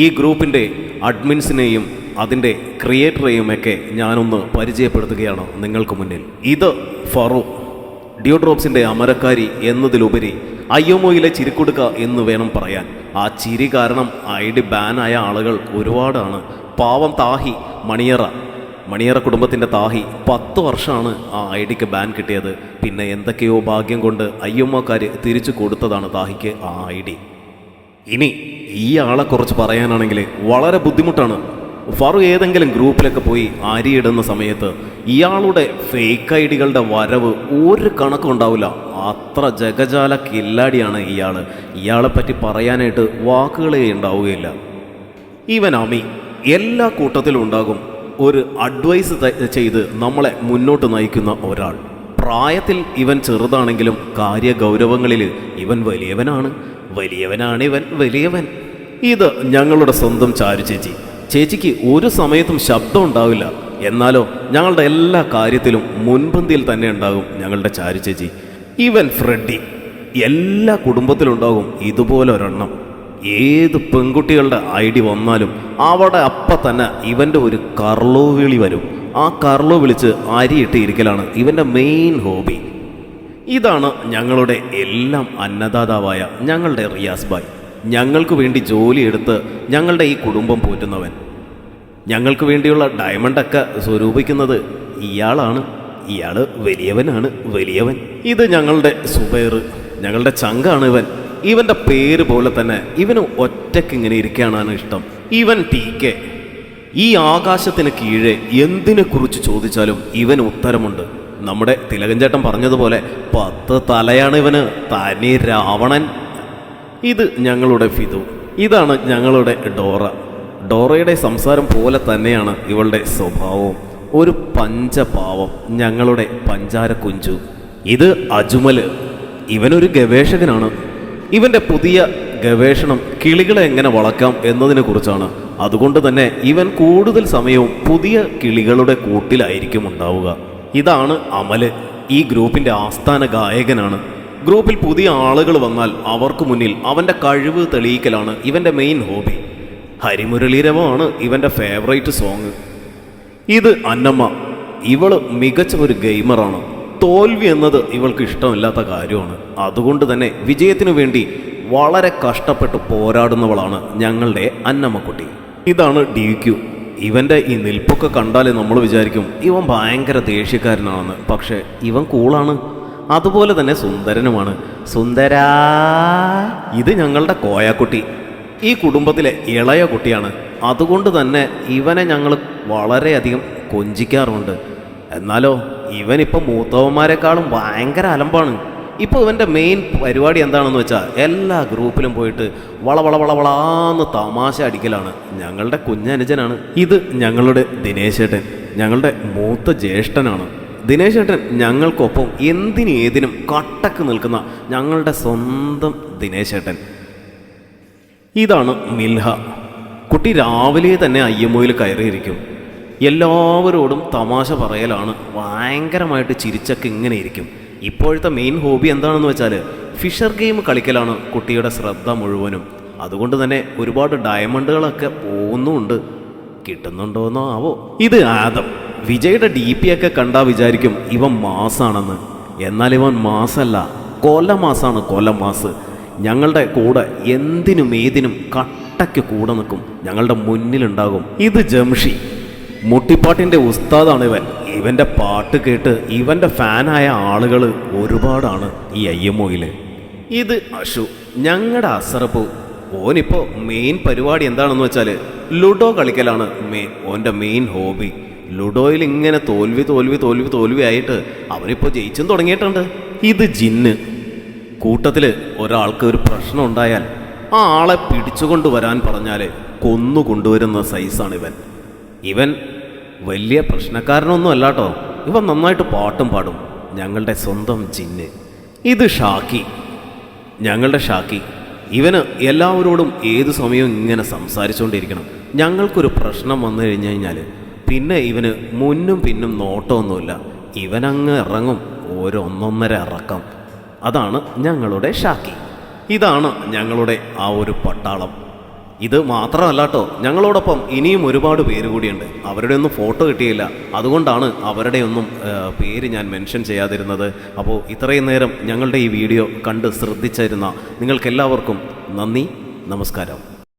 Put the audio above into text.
ഈ ഗ്രൂപ്പിൻ്റെ അഡ്മിൻസിനെയും അതിൻ്റെ ക്രിയേറ്ററെയുമൊക്കെ ഞാനൊന്ന് പരിചയപ്പെടുത്തുകയാണ് നിങ്ങൾക്ക് മുന്നിൽ. ഇത് ഫറു, ഡിയോഡ്രോപ്സിൻ്റെ അമരക്കാരി എന്നതിലുപരി അയ്യോമോയിലെ ചിരിക്കൊടുക്ക എന്ന് വേണം പറയാൻ. ആ ചിരി കാരണം ID ബാനായ ആളുകൾ ഒരുപാടാണ്. പാവം താഹി, മണിയറ കുടുംബത്തിൻ്റെ താഹി 10 വർഷമാണ് ആ IDക്ക് ബാൻ കിട്ടിയത്. പിന്നെ എന്തൊക്കെയോ ഭാഗ്യം കൊണ്ട് അയ്യമ്മക്കാർ തിരിച്ചു കൊടുത്തതാണ് താഹിക്ക് ആ ID. ഇനി ഈ ആളെക്കുറിച്ച് പറയാനാണെങ്കിൽ വളരെ ബുദ്ധിമുട്ടാണ്. ഫറു ഏതെങ്കിലും ഗ്രൂപ്പിലൊക്കെ പോയി അരിയിടുന്ന സമയത്ത് ഇയാളുടെ ഫേക്ക് IDകളുടെ വരവ് ഒരു കണക്കുണ്ടാവില്ല. അത്ര ജഗജാല കില്ലാടിയാണ് ഇയാളെപ്പറ്റി പറയാനായിട്ട് വാക്കുകളേ ഉണ്ടാവുകയില്ല. ഇവൻ അമി എല്ലാ കൂട്ടത്തിലും ഉണ്ടാകും. ഒരു അഡ്വൈസ് ചെയ്ത് നമ്മളെ മുന്നോട്ട് നയിക്കുന്ന ഒരാൾ. പ്രായത്തിൽ ഇവൻ ചെറുതാണെങ്കിലും കാര്യഗൗരവങ്ങളിൽ ഇവൻ വലിയവൻ. ഇത് ഞങ്ങളുടെ സ്വന്തം ചാരു ചേച്ചിക്ക് ഒരു സമയത്തും ശബ്ദം ഉണ്ടാവില്ല. എന്നാലോ ഞങ്ങളുടെ എല്ലാ കാര്യത്തിലും മുൻപന്തിയിൽ തന്നെ ഉണ്ടാകും ഞങ്ങളുടെ ചാരു ചേച്ചി. ഇവൻ ഫ്രെഡി. എല്ലാ കുടുംബത്തിലുണ്ടാകും ഇതുപോലെ ഒരെണ്ണം. ഏത് പെൺകുട്ടികളുടെ ID വന്നാലും അവിടെ അപ്പം തന്നെ ഇവൻ്റെ ഒരു കർലോ വിളി വരും. ആ കർലോ വിളിച്ച് അരിയിട്ട് ഇരിക്കലാണ് ഇവൻ്റെ മെയിൻ ഹോബി. ഇതാണ് ഞങ്ങളുടെ എല്ലാം അന്നദാതാവായ ഞങ്ങളുടെ റിയാസ് ഭായ്. ഞങ്ങൾക്ക് വേണ്ടി ജോലിയെടുത്ത് ഞങ്ങളുടെ ഈ കുടുംബം പോറ്റുന്നവൻ. ഞങ്ങൾക്ക് വേണ്ടിയുള്ള ഡയമണ്ടൊക്കെ സ്വരൂപിക്കുന്നത് ഇയാളാണ്. ഇയാൾ വലിയവൻ. ഇത് ഞങ്ങളുടെ സുബൈർ, ഞങ്ങളുടെ ചങ്കാണ് ഇവൻ. ഇവൻ്റെ പേര് പോലെ തന്നെ ഇവന് ഒറ്റയ്ക്ക് ഇങ്ങനെ ഇരിക്കാനാണ് ഇഷ്ടം. ഇവൻ TK. ഈ ആകാശത്തിന് കീഴെ എന്തിനെക്കുറിച്ച് ചോദിച്ചാലും ഇവന് ഉത്തരമുണ്ട്. നമ്മുടെ തിലകൻ ചേട്ടൻ പറഞ്ഞതുപോലെ 10 തലയാണ് ഇവന്, തനി രാവണൻ. ഇത് ഞങ്ങളുടെ ഫിദു. ഇതാണ് ഞങ്ങളുടെ ഡോറയുടെ സംസാരം പോലെ തന്നെയാണ് ഇവളുടെ സ്വഭാവവും. ഒരു പഞ്ചപാവം, ഞങ്ങളുടെ പഞ്ചാര കുഞ്ചു. ഇത് അജ്മൽ. ഇവനൊരു ഗവേഷകനാണ്. ഇവൻ്റെ പുതിയ ഗവേഷണം കിളികളെ എങ്ങനെ വളർത്താം എന്നതിനെ കുറിച്ചാണ്. അതുകൊണ്ട് തന്നെ ഇവൻ കൂടുതൽ സമയവും പുതിയ കിളികളുടെ കൂട്ടിലായിരിക്കും ഉണ്ടാവുക. ഇതാണ് അമല്. ഈ ഗ്രൂപ്പിൻ്റെ ആസ്ഥാന ഗായകനാണ്. ഗ്രൂപ്പിൽ പുതിയ ആളുകൾ വന്നാൽ അവർക്ക് മുന്നിൽ അവൻ്റെ കഴിവ് തെളിയിക്കലാണ് ഇവൻ്റെ മെയിൻ ഹോബി. ഹരിമുരളീരവമാണ് ഇവൻ്റെ ഫേവറേറ്റ് സോങ്. ഇത് അന്നമ്മ. ഇവള് മികച്ച ഒരു ഗെയിമറാണ്. തോൽവി എന്നത് ഇവൾക്ക് ഇഷ്ടമില്ലാത്ത കാര്യമാണ്. അതുകൊണ്ട് തന്നെ വിജയത്തിനു വേണ്ടി വളരെ കഷ്ടപ്പെട്ട് പോരാടുന്നവളാണ് ഞങ്ങളുടെ അന്നമ്മക്കുട്ടി. ഇതാണ് DQ. ഇവൻ്റെ ഈ നിൽപ്പൊക്കെ കണ്ടാലേ നമ്മൾ വിചാരിക്കും ഇവൻ ഭയങ്കര ദേഷ്യക്കാരനാണെന്ന്. പക്ഷേ ഇവൻ കൂളാണ്. അതുപോലെ തന്നെ സുന്ദരനുമാണ്. സുന്ദരാ. ഇത് ഞങ്ങളുടെ കോയാക്കുട്ടി. ഈ കുടുംബത്തിലെ ഇളയ കുട്ടിയാണ്. അതുകൊണ്ട് തന്നെ ഇവനെ ഞങ്ങൾ വളരെയധികം കൊഞ്ചിക്കാറുണ്ട്. എന്നാലോ ഇവനിപ്പോൾ മൂത്തവന്മാരെക്കാളും ഭയങ്കര അലമ്പാണ്. ഇപ്പോൾ ഇവൻ്റെ മെയിൻ പരിപാടി എന്താണെന്ന് വെച്ചാൽ എല്ലാ ഗ്രൂപ്പിലും പോയിട്ട് വളവളാന്ന് തമാശ അടിക്കലാണ്. ഞങ്ങളുടെ കുഞ്ഞനുജനാണ്. ഇത് ഞങ്ങളുടെ ദിനേശേട്ടൻ, ഞങ്ങളുടെ മൂത്ത ജ്യേഷ്ഠനാണ്. ദിനേശേട്ടൻ ഞങ്ങൾക്കൊപ്പം ഏതിനും കട്ടക്ക് നിൽക്കുന്ന ഞങ്ങളുടെ സ്വന്തം ദിനേശേട്ടൻ. ഇതാണ് മിൽഹ. കുട്ടി രാവിലെ തന്നെ അയ്യമ്മയിൽ കയറിയിരിക്കും. എല്ലാവരോടും തമാശ പറയലാണ്. ഭയങ്കരമായിട്ട് ചിരിച്ചൊക്കെ ഇങ്ങനെ ഇരിക്കും. ഇപ്പോഴത്തെ മെയിൻ ഹോബി എന്താണെന്ന് വെച്ചാൽ ഫിഷർ ഗെയിം കളിക്കലാണ് കുട്ടിയുടെ ശ്രദ്ധ മുഴുവനും. അതുകൊണ്ട് തന്നെ ഒരുപാട് ഡയമണ്ടുകളൊക്കെ പോകുന്നുമുണ്ട്. കിട്ടുന്നുണ്ടോന്നോ ആവോ. ഇത് ആദം. വിജയുടെ DP ഒക്കെ കണ്ടാൽ വിചാരിക്കും ഇവൻ മാസാണെന്ന്. എന്നാൽ ഇവൻ മാസല്ല, കൊലമാസാണ്. കൊലമാസ്. ഞങ്ങളുടെ കൂടെ ഏതിനും കട്ടയ്ക്ക് കൂടെ നിൽക്കും. ഞങ്ങളുടെ മുന്നിലുണ്ടാകും. ഇത് ജംഷി. മുട്ടിപ്പാട്ടിൻ്റെ ഉസ്താദാണ് ഇവൻ. ഇവൻ്റെ പാട്ട് കേട്ട് ഇവൻ്റെ ഫാനായ ആളുകൾ ഒരുപാടാണ് ഈ അയ്യമ്മോയിൽ. ഇത് അഷു, ഞങ്ങളുടെ അസറപ്പു. ഓനിപ്പോൾ മെയിൻ പരിപാടി എന്താണെന്ന് വെച്ചാൽ ലുഡോ കളിക്കലാണ് ഓൻ്റെ മെയിൻ ഹോബി. ലുഡോയിൽ ഇങ്ങനെ തോൽവി ആയിട്ട് അവനിപ്പോൾ ജയിച്ചും തുടങ്ങിയിട്ടുണ്ട്. ഇത് ജിന്ന്. കൂട്ടത്തിൽ ഒരാൾക്ക് ഒരു പ്രശ്നം ഉണ്ടായാൽ ആ ആളെ പിടിച്ചുകൊണ്ട് വരാൻ പറഞ്ഞാൽ കൊന്നുകൊണ്ടുവരുന്ന സൈസാണ് ഇവൻ വലിയ പ്രശ്നക്കാരനൊന്നും അല്ലാട്ടോ. ഇവൻ നന്നായിട്ട് പാട്ടും പാടും. ഞങ്ങളുടെ സ്വന്തം ജിന്ന്. ഇത് ഷാക്കി. ഞങ്ങളുടെ ഷാക്കി. ഇവന് എല്ലാവരോടും ഏതു സമയവും ഇങ്ങനെ സംസാരിച്ചുകൊണ്ടിരിക്കണം. ഞങ്ങൾക്കൊരു പ്രശ്നം വന്നു കഴിഞ്ഞാൽ പിന്നെ ഇവന് മുന്നും പിന്നും നോട്ടമൊന്നുമില്ല. ഇവനങ്ങ് ഇറങ്ങും. ഒന്നൊന്നര ഇറക്കം. അതാണ് ഞങ്ങളുടെ ഷാക്കി. ഇതാണ് ഞങ്ങളുടെ ആ ഒരു പട്ടാളം. ഇത് മാത്രമല്ല കേട്ടോ, ഞങ്ങളോടൊപ്പം ഇനിയും ഒരുപാട് പേര് കൂടിയുണ്ട്. അവരുടെ ഒന്നും ഫോട്ടോ കിട്ടിയില്ല, അതുകൊണ്ടാണ് അവരുടെ ഒന്നും പേര് ഞാൻ മെൻഷൻ ചെയ്യാതിരുന്നത്. അപ്പോൾ ഇത്രയും നേരം ഞങ്ങളുടെ ഈ വീഡിയോ കണ്ട് ശ്രദ്ധിച്ചിരുന്ന നിങ്ങൾക്കെല്ലാവർക്കും നന്ദി, നമസ്കാരം.